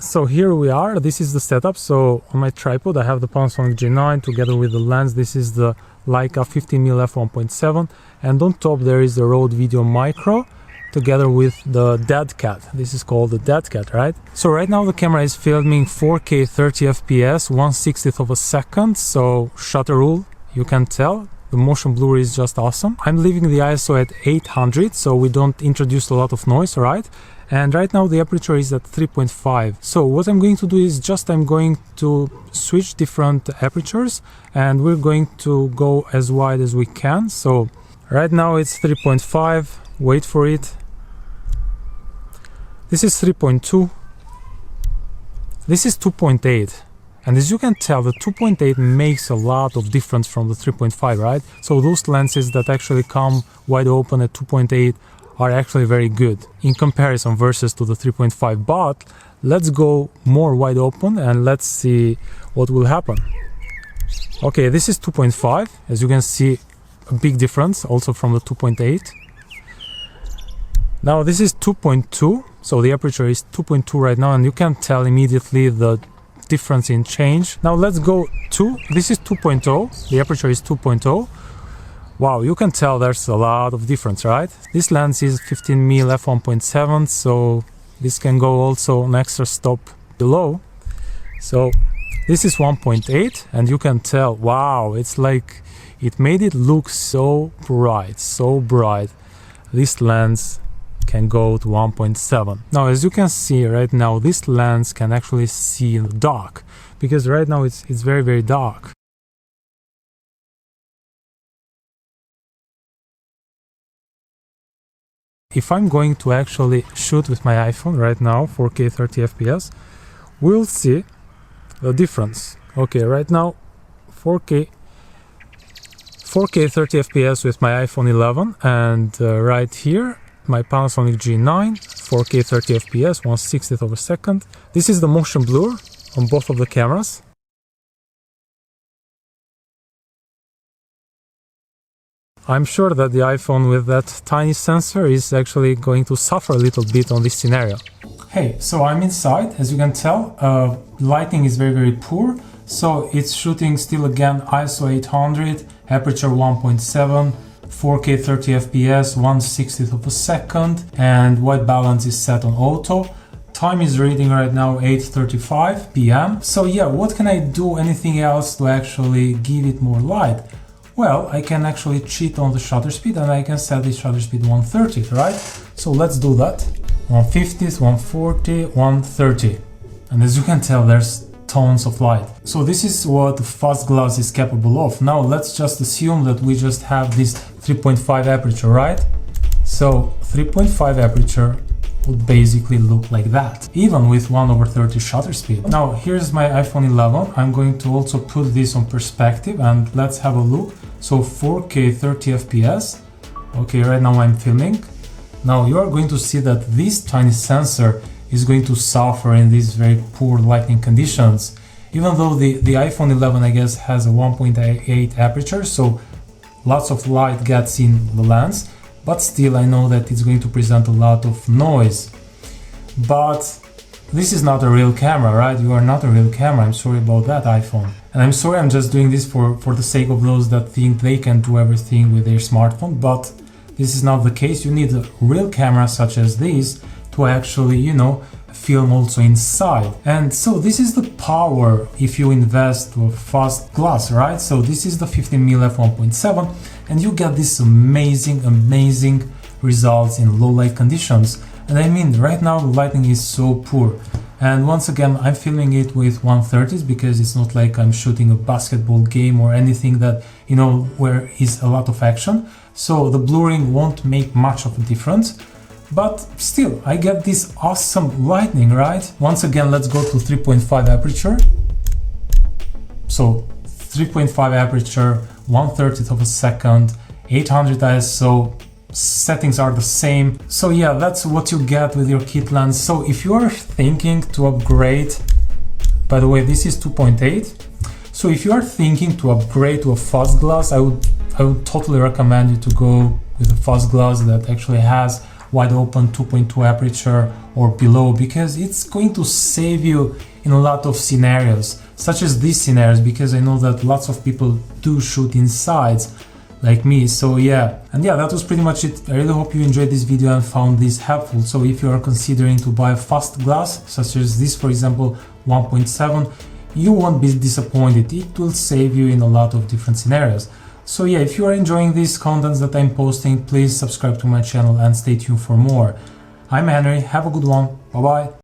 So here we are, this is the setup. So on my tripod I have the Panasonic G9 together with the lens. This is the Leica 15mm f1.7, and on top there is the Rode Video Micro together with the Dead Cat. This is called the Dead Cat, right? So right now the camera is filming 4K 30 FPS, 1/60th of a second. So shutter rule, you can tell. The motion blur is just awesome. I'm leaving the ISO at 800 so we don't introduce a lot of noise, right? And right now the aperture is at 3.5. So what I'm going to do is I'm going to switch different apertures and we're going to go as wide as we can. So right now it's 3.5, wait for it. This is 3.2. This is 2.8. And as you can tell, the 2.8 makes a lot of difference from the 3.5, right? So those lenses that actually come wide open at 2.8 are actually very good in comparison versus to the 3.5. But let's go more wide open and let's see what will happen. Okay, this is 2.5. As you can see, a big difference also from the 2.8. Now this is 2.2. So the aperture is 2.2 right now, and you can tell immediately the difference in change. Now let's go to, this is 2.0, the aperture is 2.0. Wow, you can tell there's a lot of difference, right? This lens is 15mm f1.7, so this can go also an extra stop below. So this is 1.8, and you can tell, wow, it's like it made it look so bright, so bright. This lens can go to 1.7. Now as you can see right now, this lens can actually see in the dark, because right now it's very, very dark. If I'm going to actually shoot with my iPhone right now 4K 30 FPS, we'll see the difference. Okay, right now 4K 30 FPS with my iPhone 11, and right here my Panasonic G9, 4K 30 FPS, 1/60th of a second. This is the motion blur on both of the cameras. I'm sure that the iPhone with that tiny sensor is actually going to suffer a little bit on this scenario. Hey, so I'm inside, as you can tell, lighting is very, very poor. So it's shooting still again ISO 800, aperture 1.7, 4K 30 FPS, 1/60th of a second, and white balance is set on auto. Time is reading right now 8:35 p.m. So yeah, what can I do anything else to actually give it more light? Well, I can actually cheat on the shutter speed and I can set the shutter speed 1/30th, right? So let's do that. 1/50th, 1/40, 1/30. And as you can tell, there's tons of light. So this is what the fast glass is capable of. Now let's just assume that we just have this 3.5 aperture, right? So 3.5 aperture would basically look like that, even with 1/30 shutter speed. Now here's my iPhone 11. I'm going to also put this on perspective and let's have a look. So 4K 30 FPS. Okay, right now I'm filming. Now you are going to see that this tiny sensor is going to suffer in these very poor lighting conditions. Even though the iPhone 11, I guess, has a 1.8 aperture, so lots of light gets in the lens, but still I know that it's going to present a lot of noise. But this is not a real camera, right? You are not a real camera. I'm sorry about that, iPhone. And I'm sorry I'm just doing this for the sake of those that think they can do everything with their smartphone, but this is not the case. You need a real camera such as this to actually, you know, film also inside. And so this is the power if you invest to a fast glass, right? So this is the 15mm f1.7 and you get this amazing results in low light conditions. And I mean, right now the lighting is so poor. And once again, I'm filming it with 1/30 because it's not like I'm shooting a basketball game or anything that, you know, where is a lot of action. So the blurring won't make much of a difference. But still, I get this awesome lighting, right? Once again, let's go to 3.5 aperture. So 3.5 aperture, 1/30th of a second, 800 ISO, settings are the same. So yeah, that's what you get with your kit lens. So if you are thinking to upgrade, by the way, this is 2.8. So if you are thinking to upgrade to a fast glass, I would totally recommend you to go with a fast glass that actually has wide open 2.2 aperture or below, because it's going to save you in a lot of scenarios, such as these scenarios, because I know that lots of people do shoot inside like me. So yeah, and yeah, that was pretty much it. I really hope you enjoyed this video and found this helpful. So if you are considering to buy a fast glass such as this, for example 1.7, you won't be disappointed. It will save you in a lot of different scenarios. So yeah, if you are enjoying these contents that I'm posting, please subscribe to my channel and stay tuned for more. I'm Henry, have a good one, bye bye.